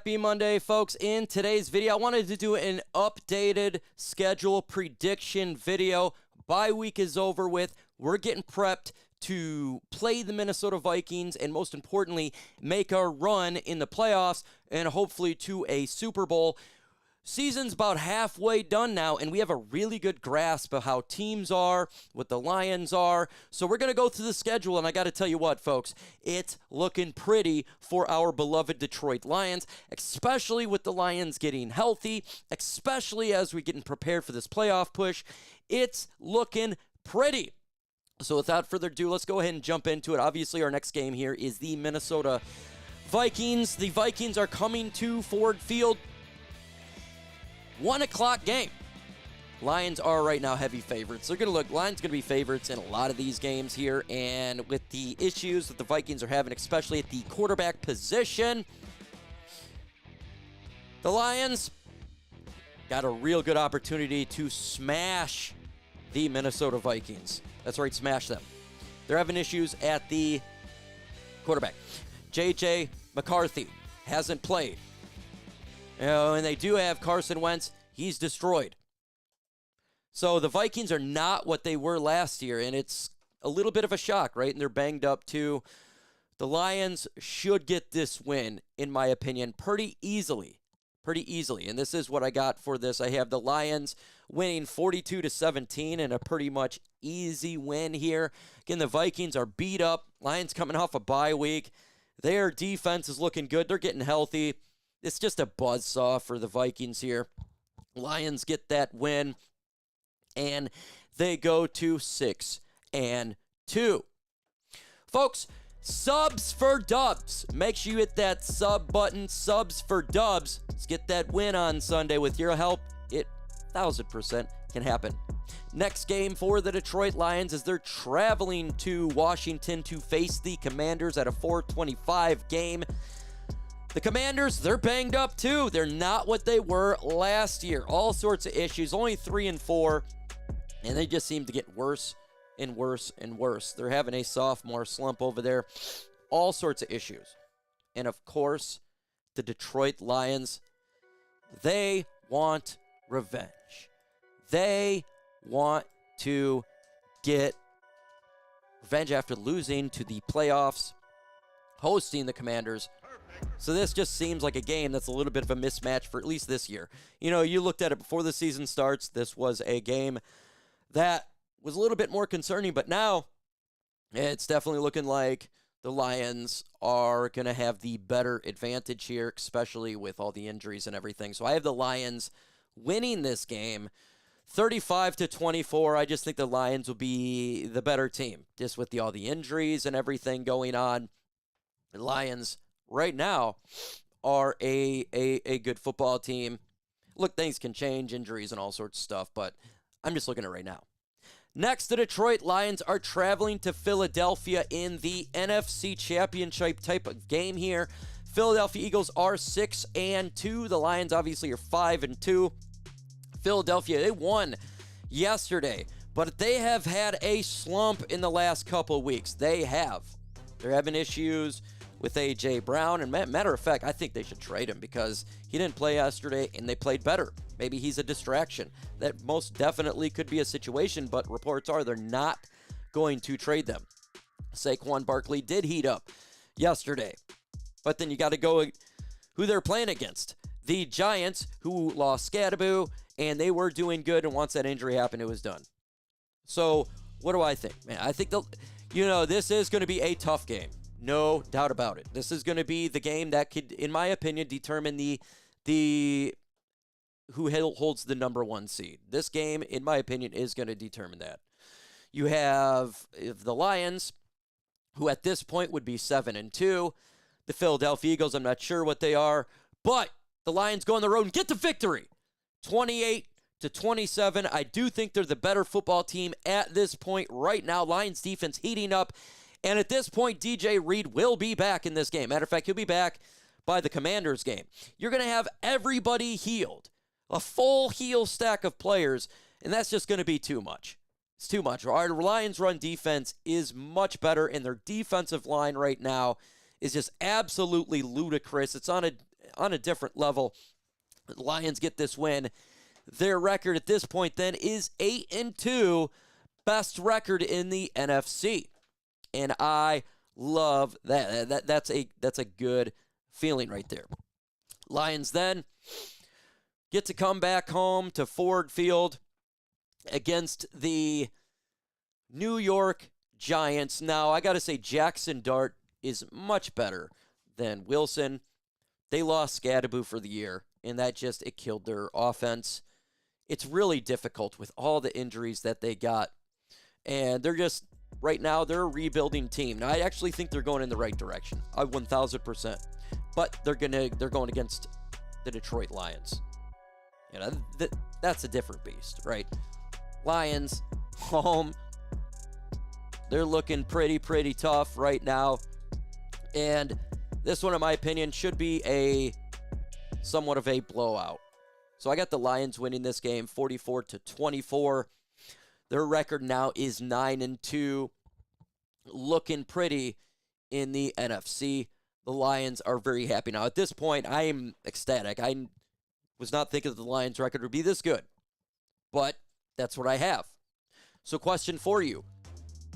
Happy Monday, folks. In today's video, I wanted to do an updated schedule prediction video. Bye week is over with. We're getting prepped to play the Minnesota Vikings and, most importantly, make our run in the playoffs and hopefully to a Super Bowl. Season's about halfway done now, and we have a really good grasp of how teams are, what the Lions are. So we're going to go through the schedule, and I got to tell you what, folks, it's looking pretty for our beloved Detroit Lions, especially with the Lions getting healthy, especially as we're getting prepared for this playoff push. It's looking pretty. So without further ado, let's go ahead and jump into it. Obviously, our next game here is the Minnesota Vikings. The Vikings are coming to Ford Field. 1 o'clock game. Lions are right now heavy favorites. Lions going to be favorites in a lot of these games here, and with the issues that the Vikings are having, especially at the quarterback position, the Lions got a real good opportunity to smash the Minnesota Vikings. That's right, smash them. They're having issues at the quarterback. J.J. McCarthy hasn't played. And they do have Carson Wentz. He's destroyed. So the Vikings are not what they were last year, and it's a little bit of a shock, right? And they're banged up too. The Lions should get this win, in my opinion, pretty easily. Pretty easily. And this is what I got for this. I have the Lions winning 42-17 in a pretty much easy win here. Again, the Vikings are beat up. Lions coming off a bye week. Their defense is looking good. They're getting healthy. It's just a buzzsaw for the Vikings here. Lions get that win, and they go to 6-2. Folks, subs for dubs. Make sure you hit that sub button, subs for dubs. Let's get that win on Sunday. With your help, it 1,000% can happen. Next game for the Detroit Lions is they're traveling to Washington to face the Commanders at a 4:25 game. The Commanders, they're banged up too. They're not what they were last year. All sorts of issues, only 3-4, and they just seem to get worse and worse and worse. They're having a sophomore slump over there. All sorts of issues. And of course, the Detroit Lions, they want revenge. They want to get revenge after losing to the playoffs, hosting the Commanders. So this just seems like a game that's a little bit of a mismatch for at least this year. You know, you looked at it before the season starts. This was a game that was a little bit more concerning, but now it's definitely looking like the Lions are going to have the better advantage here, especially with all the injuries and everything. So I have the Lions winning this game 35-24. I just think the Lions will be the better team, just with all the injuries and everything going on. The Lions right now are a good football team. Look, things can change, injuries and all sorts of stuff, but I'm just looking at it right now. Next, the Detroit Lions are traveling to Philadelphia in the NFC Championship type of game here. Philadelphia Eagles are 6-2. The Lions obviously are 5-2. Philadelphia, they won yesterday, but they have had a slump in the last couple of weeks. They're having issues with A.J. Brown, and matter of fact, I think they should trade him because he didn't play yesterday and they played better. Maybe he's a distraction. That most definitely could be a situation, but reports are they're not going to trade them. Saquon Barkley did heat up yesterday, but then you got to go who they're playing against. The Giants, who lost Scadaboo, and they were doing good, and once that injury happened, it was done. So what do I think? Man, I think this is going to be a tough game. No doubt about it. This is going to be the game that could, in my opinion, determine who holds the number 1 seed. This game, in my opinion, is going to determine that. You have the Lions, who at this point would be 7-2. The Philadelphia Eagles, I'm not sure what they are, but the Lions go on the road and get the victory. 28-27. I do think they're the better football team at this point right now. Lions defense heating up. And at this point, DJ Reed will be back in this game. Matter of fact, he'll be back by the Commanders game. You're going to have everybody healed. A full heal stack of players, and that's just going to be too much. It's too much. Our Lions run defense is much better, and their defensive line right now is just absolutely ludicrous. It's on on a different level. The Lions get this win. Their record at this point then is 8-2, best record in the NFC. And I love that. That's a good feeling right there. Lions then get to come back home to Ford Field against the New York Giants. Now, I got to say, Jackson Dart is much better than Wilson. They lost Scadaboo for the year, and that it killed their offense. It's really difficult with all the injuries that they got. And they're just, right now, they're a rebuilding team. Now, I actually think they're going in the right direction. 1,000%. But they're going against the Detroit Lions. You know, that's a different beast, right? Lions, home. They're looking pretty tough right now. And this one, in my opinion, should be somewhat of a blowout. So I got the Lions winning this game 44-24. Their record now is 9-2. Looking pretty in the NFC. The Lions are very happy now. At this point, I am ecstatic. I was not thinking that the Lions record would be this good. But that's what I have. So question for you.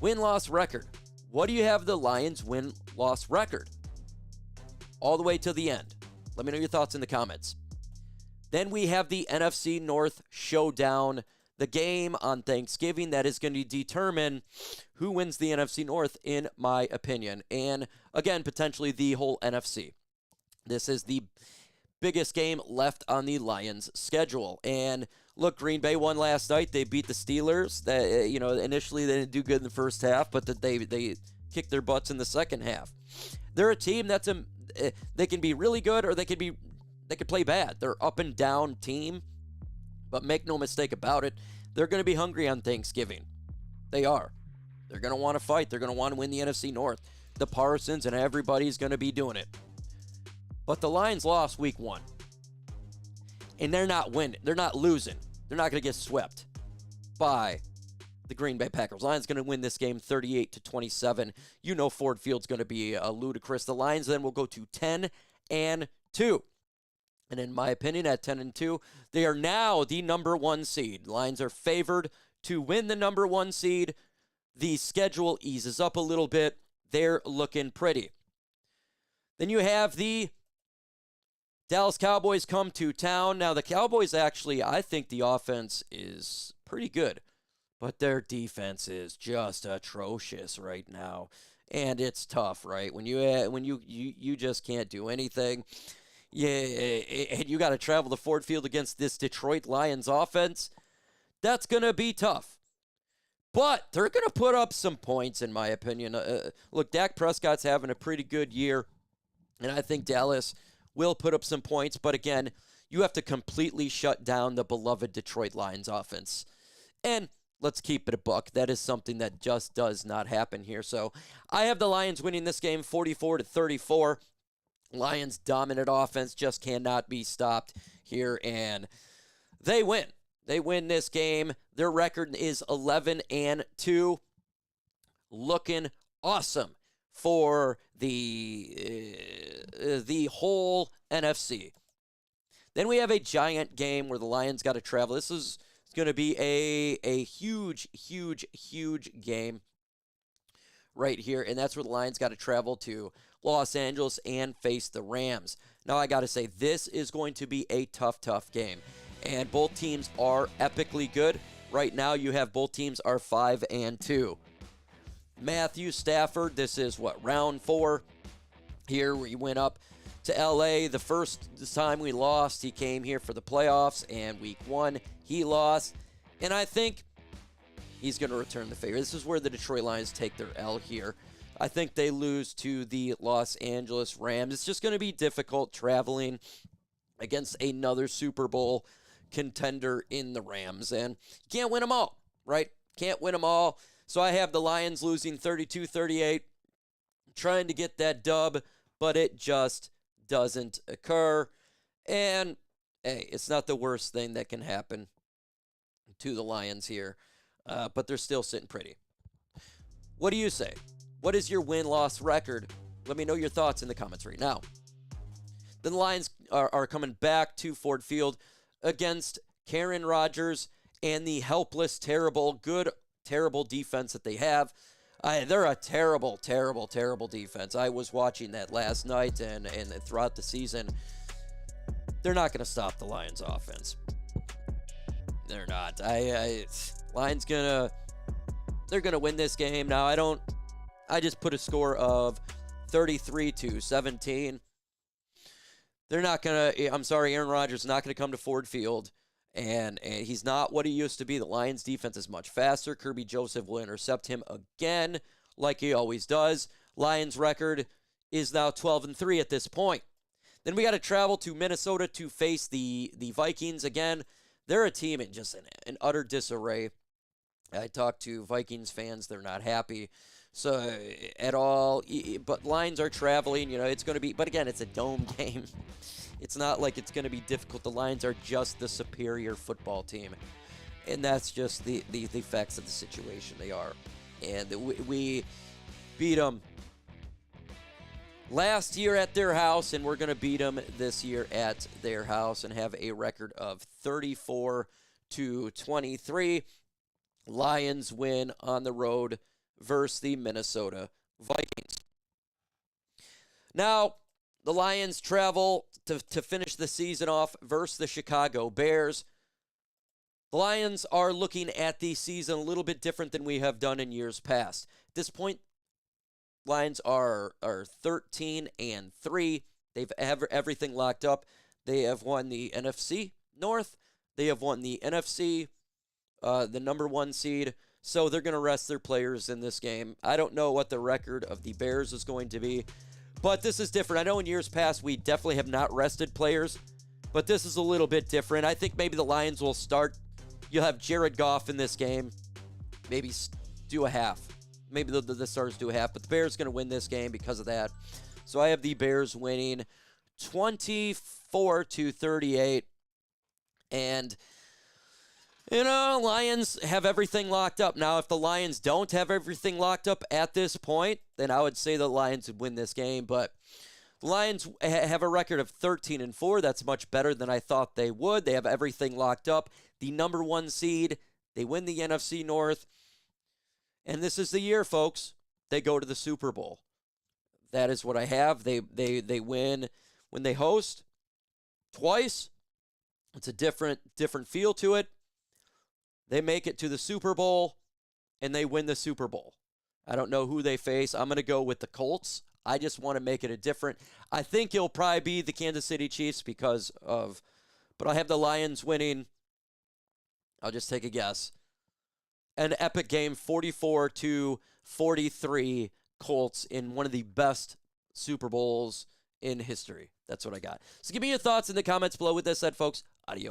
Win-loss record. What do you have the Lions win-loss record? All the way to the end. Let me know your thoughts in the comments. Then we have the NFC North Showdown, the game on Thanksgiving that is going to determine who wins the NFC North, in my opinion. And again, potentially the whole NFC. This is the biggest game left on the Lions' schedule. And look, Green Bay won last night. They beat the Steelers. Initially they didn't do good in the first half, but they kicked their butts in the second half. They're a team they can be really good, or they could play bad. They're up and down team, but make no mistake about it, they're going to be hungry on Thanksgiving. They are. They're going to want to fight. They're going to want to win the NFC North. The Parsons and everybody's going to be doing it. But the Lions lost week 1. And they're not winning. They're not losing. They're not going to get swept by the Green Bay Packers. Lions going to win this game 38-27. You know Ford Field's going to be ludicrous. The Lions then will go to 10-2. And in my opinion, at 10-2, they are now the number 1 seed. Lions are favored to win the number 1 seed. The schedule eases up a little bit. They're looking pretty. Then you have the Dallas Cowboys come to town. Now, the Cowboys actually, I think the offense is pretty good, but their defense is just atrocious right now. And it's tough, right? When you just can't do anything. Yeah, and you got to travel to Ford Field against this Detroit Lions offense. That's going to be tough. But they're going to put up some points, in my opinion. Look, Dak Prescott's having a pretty good year, and I think Dallas will put up some points. But again, you have to completely shut down the beloved Detroit Lions offense. And let's keep it a buck. That is something that just does not happen here. So I have the Lions winning this game 44-34. Lions' dominant offense just cannot be stopped here, and they win. They win this game. Their record is 11-2. Looking awesome for the whole NFC. Then we have a giant game where the Lions got to travel. This is going to be a huge game right here, and that's where the Lions got to travel to Los Angeles and face the Rams. Now, I got to say, this is going to be a tough game, and both teams are epically good. Right now, you have both teams are 5-2. Matthew Stafford, this is round 4 here, where he went up to LA. The first time we lost, he came here for the playoffs, and week 1, he lost, and I think he's going to return the favor. This is where the Detroit Lions take their L here. I think they lose to the Los Angeles Rams. It's just going to be difficult traveling against another Super Bowl contender in the Rams. And you can't win them all, right? Can't win them all. So I have the Lions losing 32-38, trying to get that dub, but it just doesn't occur. And, hey, it's not the worst thing that can happen to the Lions here, but they're still sitting pretty. What do you say? What is your win-loss record? Let me know your thoughts in the comments right now. Then the Lions are coming back to Ford Field against Aaron Rodgers and the helpless, terrible defense that they have. They're a terrible defense. I was watching that last night and throughout the season. They're not going to stop the Lions offense. They're not. Lions they're going to win this game. Now, I just put a score of 33-17. They're not going to, I'm sorry, Aaron Rodgers is not going to come to Ford Field, and he's not what he used to be. The Lions defense is much faster. Kirby Joseph will intercept him again, like he always does. Lions record is now 12-3 at this point. Then we got to travel to Minnesota to face the Vikings again. They're a team in just an utter disarray. I talked to Vikings fans. They're not happy at all. But Lions are traveling. It's going to be, but again, it's a dome game. It's not like it's going to be difficult. The Lions are just the superior football team. And that's just the facts of the situation they are. And we beat them last year at their house, and we're going to beat them this year at their house and have a record of 34-23. Lions win on the road versus the Minnesota Vikings. Now, the Lions travel to finish the season off versus the Chicago Bears. The Lions are looking at the season a little bit different than we have done in years past. At this point, Lions are 13-3. They've everything locked up. They have won the NFC North. They have won the NFC, the number 1 seed. So they're going to rest their players in this game. I don't know what the record of the Bears is going to be, but this is different. I know in years past we definitely have not rested players, but this is a little bit different. I think maybe the Lions will start. You'll have Jared Goff in this game. Maybe do a half. Maybe the Stars do a half, but the Bears going to win this game because of that. So I have the Bears winning 24-38. And, Lions have everything locked up. Now, if the Lions don't have everything locked up at this point, then I would say the Lions would win this game. But the Lions have a record of 13-4. That's much better than I thought they would. They have everything locked up. The number 1 seed. They win the NFC North. And this is the year, folks. They go to the Super Bowl. That is what I have. They win when they host twice. It's a different feel to it. They make it to the Super Bowl, and they win the Super Bowl. I don't know who they face. I'm going to go with the Colts. I just want to make it a different. I think it'll probably be the Kansas City Chiefs but I have the Lions winning. I'll just take a guess. An epic game, 44-43 Colts in one of the best Super Bowls in history. That's what I got. So give me your thoughts in the comments below. With that said, folks, adios.